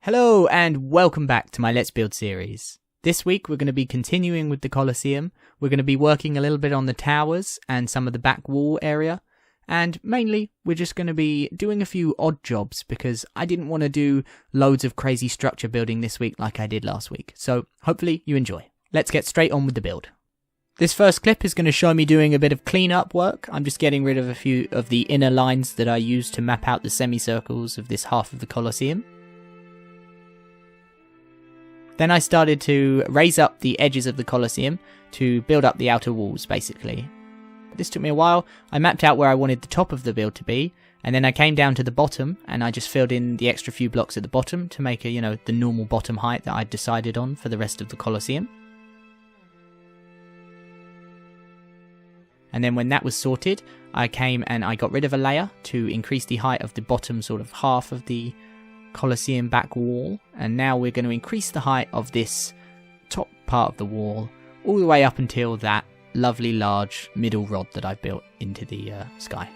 Hello and welcome back to my Let's Build series. This week we're going to be continuing with the Coliseum. We're going to be working a little bit on the towers and some of the back wall area. And mainly we're just going to be doing a few odd jobs because I didn't want to do loads of crazy structure building this week like I did last week. So hopefully you enjoy. Let's get straight on with the build. This first clip is going to show me doing a bit of cleanup work. I'm just getting rid of a few of the inner lines that I used to map out the semicircles of this half of the Coliseum. Then I started to raise up the edges of the Coliseum to build up the outer walls, basically. This took me a while. I mapped out where I wanted the top of the build to be, and then I came down to the bottom, and I just filled in the extra few blocks at the bottom to make the normal bottom height that I'd decided on for the rest of the Coliseum. And then when that was sorted, I came and I got rid of a layer to increase the height of the bottom sort of half of the Coliseum back wall, and now we're going to increase the height of this top part of the wall all the way up until that lovely large middle rod that I've built into the sky.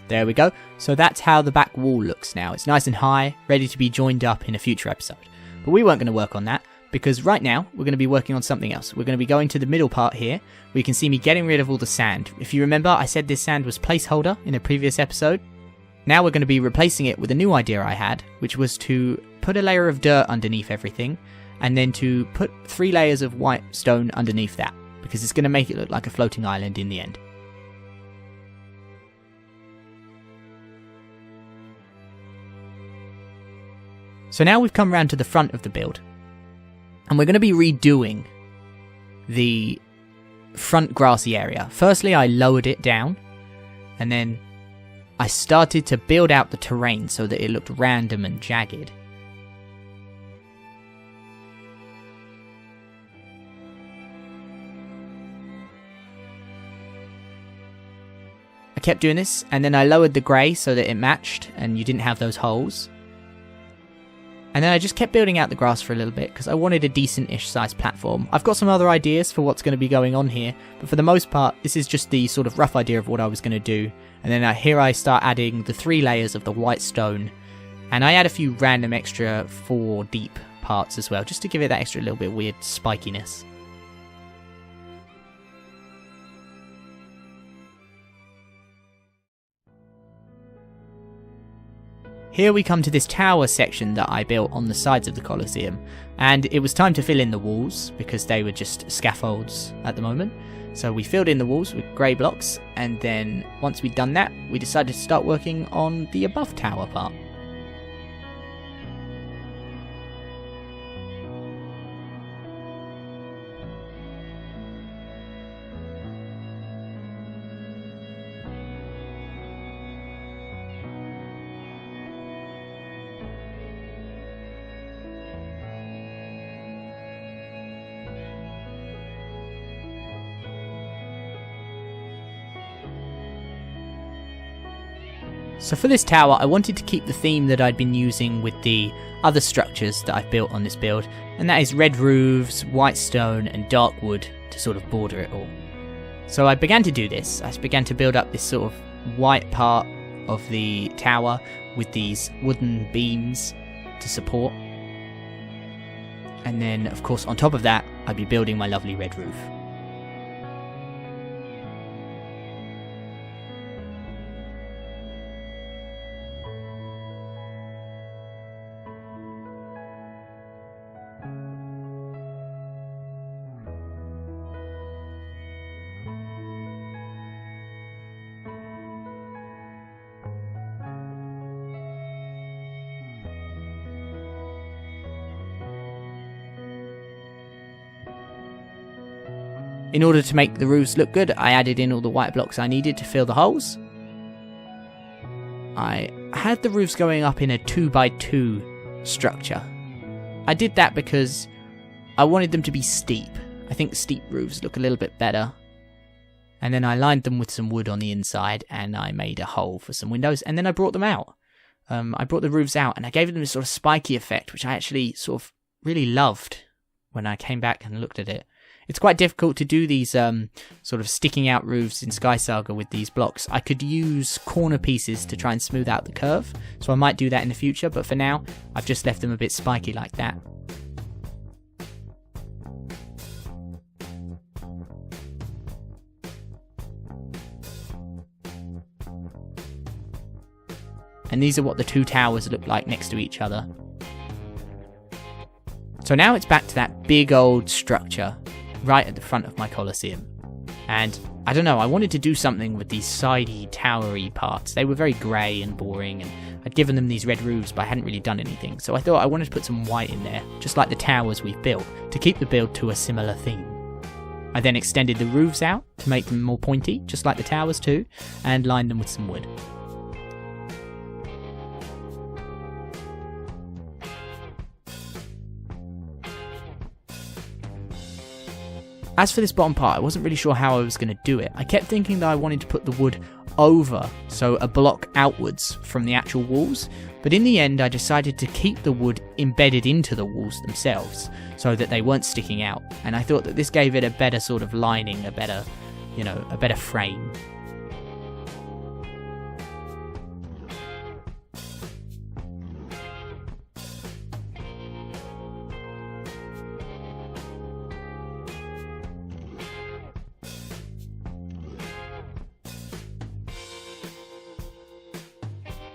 There we go. So that's how the back wall looks now. It's nice and high, ready to be joined up in a future episode. But we weren't going to work on that, because right now we're going to be working on something else. We're going to be going to the middle part here, where you can see me getting rid of all the sand. If you remember, I said this sand was placeholder in a previous episode. Now we're going to be replacing it with a new idea I had, which was to put a layer of dirt underneath everything, and then to put 3 layers of white stone underneath that, because it's going to make it look like a floating island in the end. So now we've come round to the front of the build, and we're going to be redoing the front grassy area. Firstly, I lowered it down, and then I started to build out the terrain so that it looked random and jagged. I kept doing this, and then I lowered the grey so that it matched and you didn't have those holes. And then I just kept building out the grass for a little bit because I wanted a decent-ish sized platform. I've got some other ideas for what's going to be going on here, but for the most part, this is just the sort of rough idea of what I was going to do. And then here I start adding the 3 layers of the white stone, and I add a few random extra 4 deep parts as well, just to give it that extra little bit weird spikiness. Here we come to this tower section that I built on the sides of the Coliseum, and it was time to fill in the walls because they were just scaffolds at the moment. So we filled in the walls with grey blocks, and then once we'd done that, we decided to start working on the above tower part. So for this tower, I wanted to keep the theme that I'd been using with the other structures that I've built on this build, and that is red roofs, white stone, and dark wood to sort of border it all. So I began to do this. I began to build up this sort of white part of the tower with these wooden beams to support. And then, of course, on top of that, I'd be building my lovely red roof. In order to make the roofs look good, I added in all the white blocks I needed to fill the holes. I had the roofs going up in a 2x2 structure. I did that because I wanted them to be steep. I think steep roofs look a little bit better. And then I lined them with some wood on the inside, and I made a hole for some windows, and then I brought them out. I brought the roofs out and I gave them this sort of spiky effect, which I actually sort of really loved when I came back and looked at it. It's quite difficult to do these sort of sticking out roofs in Skysaga with these blocks. I could use corner pieces to try and smooth out the curve, so I might do that in the future, but for now, I've just left them a bit spiky like that. And these are what the two towers look like next to each other. So now it's back to that big old structure right at the front of my Coliseum. And I don't know, I wanted to do something with these sidey, towery parts. They were very grey and boring, and I'd given them these red roofs, but I hadn't really done anything. So I thought I wanted to put some white in there, just like the towers we've built, to keep the build to a similar theme. I then extended the roofs out to make them more pointy, just like the towers too, and lined them with some wood. As for this bottom part, I wasn't really sure how I was going to do it. I kept thinking that I wanted to put the wood over, so a block outwards from the actual walls, but in the end I decided to keep the wood embedded into the walls themselves, so that they weren't sticking out, and I thought that this gave it a better sort of lining, a better frame.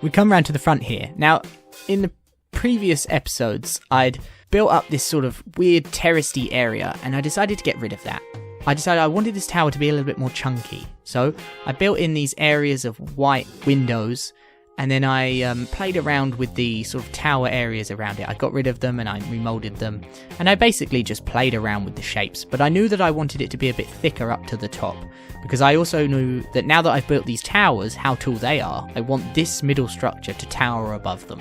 We come round to the front here. Now, in the previous episodes, I'd built up this sort of weird terracey area, and I decided to get rid of that. I decided I wanted this tower to be a little bit more chunky. So I built in these areas of white windows, and then I played around with the sort of tower areas around it. I got rid of them and I remolded them, and I basically just played around with the shapes. But I knew that I wanted it to be a bit thicker up to the top, because I also knew that now that I've built these towers, how tall they are, I want this middle structure to tower above them.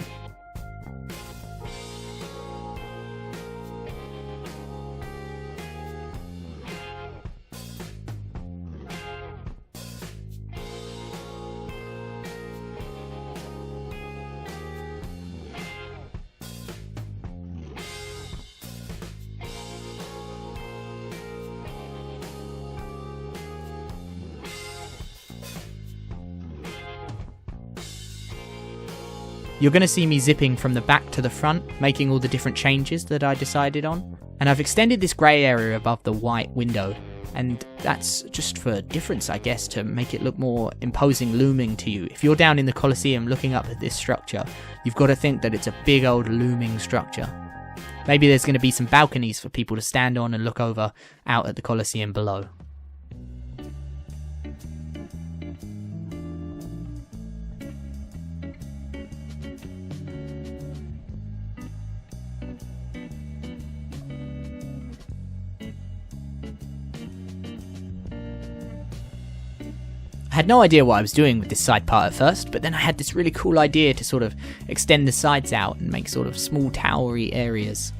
You're going to see me zipping from the back to the front, making all the different changes that I decided on. And I've extended this grey area above the white window, and that's just for difference, I guess, to make it look more imposing, looming to you. If you're down in the Coliseum looking up at this structure, you've got to think that it's a big old looming structure. Maybe there's going to be some balconies for people to stand on and look over out at the Coliseum below. I had no idea what I was doing with this side part at first, but then I had this really cool idea to sort of extend the sides out and make sort of small towery areas.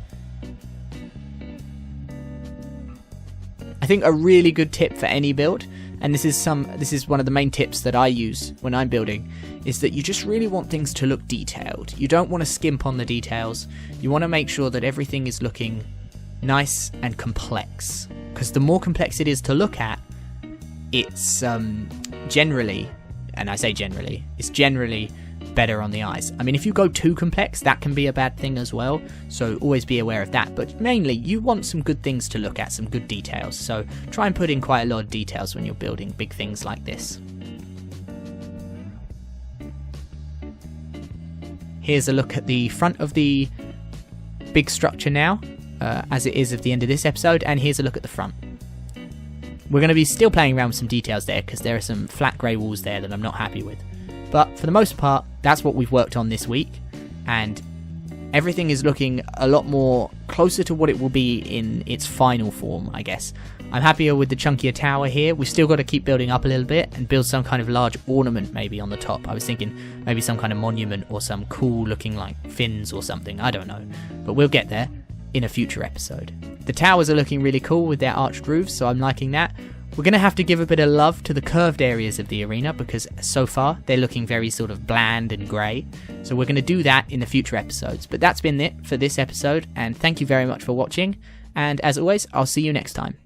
I think a really good tip for any build, and this is one of the main tips that I use when I'm building, is that you just really want things to look detailed. You don't want to skimp on the details. You want to make sure that everything is looking nice and complex, because the more complex it is to look at, it's generally, and I say generally, it's generally better on the eyes. I mean, if you go too complex, that can be a bad thing as well, so always be aware of that. But mainly, you want some good things to look at, some good details, so try and put in quite a lot of details when you're building big things like this. Here's a look at the front of the big structure now, as it is at the end of this episode, and here's a look at the front. We're going to be still playing around with some details there, because there are some flat grey walls there that I'm not happy with. But for the most part, that's what we've worked on this week, and everything is looking a lot more closer to what it will be in its final form, I guess. I'm happier with the chunkier tower here. We've still got to keep building up a little bit and build some kind of large ornament maybe on the top. I was thinking maybe some kind of monument or some cool looking like fins or something, I don't know. But we'll get there in a future episode. The towers are looking really cool with their arched roofs, so I'm liking that. We're going to have to give a bit of love to the curved areas of the arena because so far they're looking very sort of bland and grey. So we're going to do that in the future episodes. But that's been it for this episode, and thank you very much for watching. And as always, I'll see you next time.